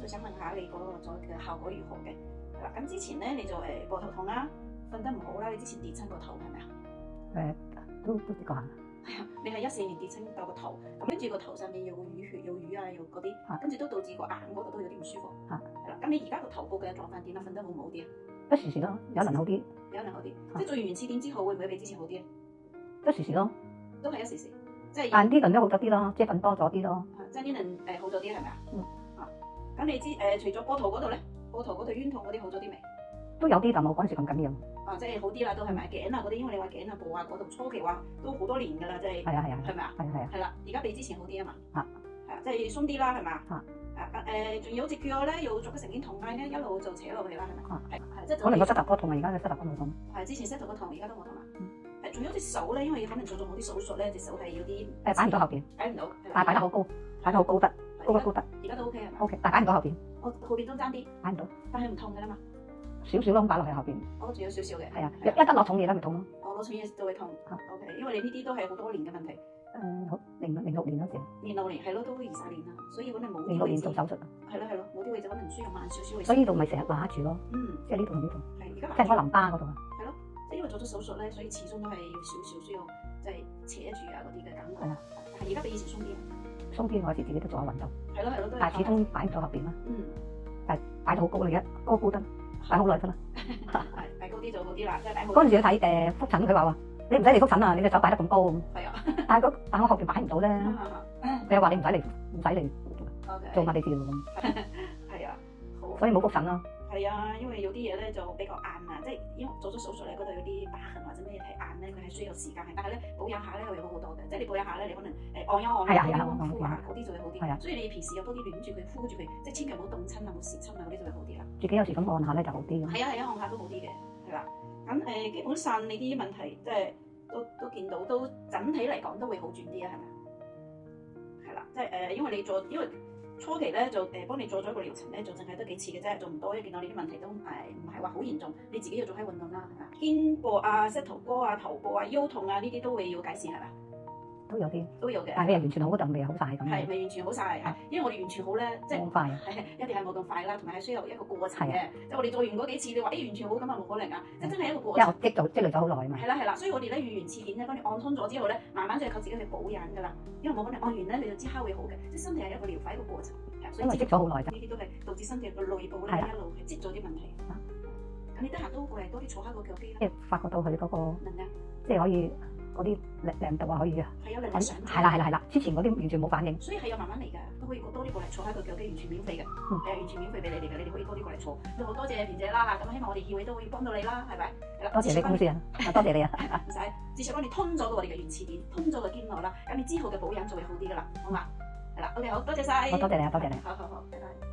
想問下你嗰個做嘅效果如何嘅？係啦，咁之前咧你就膊頭痛啦，瞓得唔好啦，你之前跌親個頭係咪啊？都試過下。係啊，你係14年跌親到個頭，咁跟住個頭上面有淤血、有瘀啊，有嗰啲，跟住都導致個眼嗰度都有啲唔舒服。係啦，咁你而家個頭部嘅狀況點啊？瞓得好唔好啲啊？一時時咯，有能好啲，有能好啲。即係做完原始點之後，會唔會比之前好啲啊？一時時咯，都係一時時，即係。但呢輪都好咗啲咯，即係瞓多咗啲咯。即係呢輪好咗啲係咪啊？嗯。咁你知除咗膊頭嗰度咧，膊頭嗰度冤痛嗰啲好咗啲未？都有啲，但冇嗰陣時咁緊要。即係好啲啦，都係咪頸啊嗰啲？因為你話頸啊、部啊嗰度初期話都好多年㗎啦，即係。係啊，係咪啊？係啦，而家比之前好啲啊嘛。係啊，即係鬆啲啦，係嘛？仲要好似叫我咧，要做個成肩同嗌咧，一路就扯落去啦，係咪？係即係。可能個膝頭哥痛啊，而家嘅膝頭哥冇痛。係之前膝頭哥痛，而家都冇痛啦。仲有隻手咧，因為可能做咗某啲手術咧，隻手係有啲擺唔到後邊，擺唔到，但係擺得好高，擺得好高得，高得高得。而家都 OK 係咪 ？OK，但係擺唔到後邊。後邊都爭啲，擺唔到，但係唔痛㗎啦嘛。少少咯，咁擺落去後邊。仲有少少嘅。係啊，一得攞重嘢咧，咪痛咯。攞重嘢都會痛。OK，因為你呢啲都係好多年嘅問題。好06年嗰時。06年係咯，都20年啦，所以可能冇。06年做手術。係咯，冇啲位就可能需要慢少少。所以呢度咪成日揦住咯。即係呢度同呢度。係而家。即係我淋巴嗰度啊。係咯，即係因為做咗手術咧，所以始終都係要少少需要即係扯住啊嗰啲嘅感覺。係啊。但係而家比以前鬆啲。鬆啲，我有時自己都做下運動。係咯，但係始終擺唔到後邊啦。但係擺到好高啦，而家高得，擺好耐得啦。擺高啲就好啲啦，即係擺好。嗰陣時去睇覆診，佢話你唔使嚟覆診啊，你隻手擺得咁高。係啊。但係我後邊擺唔到咧。佢又話你唔使嚟做物理治療咁。係啊。所以冇覆診咯。係啊，因為有啲嘢咧就比較硬啊，即係因為做咗手術咧，嗰度有啲疤痕或者咩係硬咧，佢係需要時間係，但係咧保養下咧會好好多嘅，即係你保養下咧，你可能按一按敷下嗰啲就會好啲。所以你平時有多啲暖住佢，敷住佢，即係千祈唔好凍親啊，冇蝕親啊嗰啲就會好啲啦。自己有時咁按下咧就好啲。係啊，按下都好啲嘅，係啦。咁基本上你啲問題即係都見到，都整體嚟講都會好轉啲啊，係咪？係啦，即係因為初期咧就幫你做咗一個療程咧，就淨係得幾次嘅啫，做唔到，因為見到你啲問題都唔係話好嚴重，你自己要做開運動啦，係嘛？肩膊啊、膝頭哥啊、頭部啊、腰痛啊呢啲都會要改善係咪？都有嘅，但係你又完全好嗰陣未好晒咁。係未完全好晒，因為我哋完全好咧，即係冇快，一定係冇咁快啦，同埋係需要一個過程嘅。即係我哋做完嗰幾次，你話完全好咁啊冇可能啊！即係真係一個過程。因為我積累咗好耐啊嘛。係啦，所以我哋咧原始點咧，幫你按通咗之後咧，慢慢就係靠自己去保養㗎啦。因為冇可能按完咧你就即刻會好嘅，即係身體係一個療法一個過程。因為積咗好耐㗎。呢啲都係導致身體個內部咧一路係積咗啲問題。咁你得閒都過嚟多啲坐下個腳機啦。即係發覺到佢嗰個能量，即係可以。嗰啲靚度啊可以啊，係有靚度上，係啦，之前嗰啲完全冇反應，所以係有慢慢嚟㗎，都可以多啲過嚟坐喺個腳機，完全免費嘅，完全免費俾你哋嘅，你哋可以多啲過嚟坐，都好多謝田姐啦，咁希望我哋協會都可以幫到你啦，係咪？多謝你公司啊，多謝你啊，唔使，至少幫你通咗我哋嘅原始點，通咗個經絡啦，咁你之後嘅保養就會好啲㗎啦，好嘛？係啦 ，OK 好多謝晒，多謝你啊，多謝你，好，拜拜。